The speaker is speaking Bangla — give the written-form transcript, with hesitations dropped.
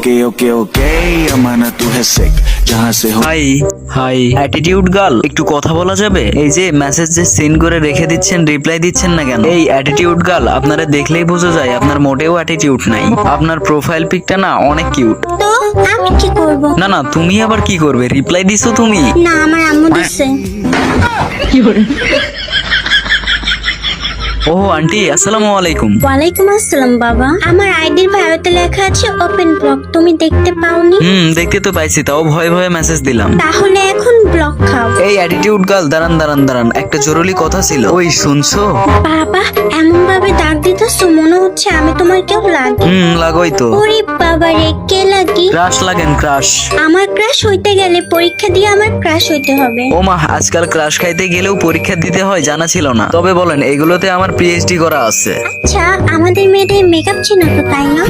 ओके अमाना तू है सिक जहाँ से हो। হাই হাই অ্যাটিটিউড গার্ল, একটু কথা বলা যাবে? এই যে মেসেজ যে সিন করে রেখে দিচ্ছেন, রিপ্লাই দিচ্ছেন না কেন? এই অ্যাটিটিউড গার্ল, আপনারা দেখলেই বোঝা যায় আপনার মোটেও অ্যাটিটিউড নাই। আপনার প্রোফাইল পিকটা না অনেক কিউট। তো আমি কি করব? না না, তুমি আবার কি করবে? রিপ্লাই দিছো তুমি? না, আমার আম্মু দিছে। ও আন্টি, আসসালামু আলাইকুম। ওয়ালাইকুম আসসালাম বাবা। আমার আইডির বায়োতে লেখা আছে ওপেন ব্লক, তুমি দেখতে পাওনি? দেখতে তো পাইছি, তাও ভয়ে ভয়ে মেসেজ দিলাম। তাহলে এখন ব্লক খাও। এই অ্যাটিটিউড গার্ল, দাঁড়ান দাঁড়ান দাঁড়ান, একটা জরুরি কথা ছিল। ওই শুনছো? বাবা এমন ভাবে ডাক দিতেছো মনে হচ্ছে আমি তোমার কেউ লাগি। লাগোই তো। ওরে বাবা রে, কে লাগি? ক্রাশ লাগেন, ক্রাশ। আমার ক্রাশ হইতে গেলে পরীক্ষা দিয়ে আমার ক্রাশ হইতে হবে। ও মা, আজকাল ক্রাশ খাইতে গেলেও পরীক্ষা দিতে হয়, জানা ছিল না। তবে বলেন, এগুলোতে আমার পিএইচডি করা আছে। আচ্ছা, আমাদের মেয়েদের মেকআপ চেনা তো, তাই না?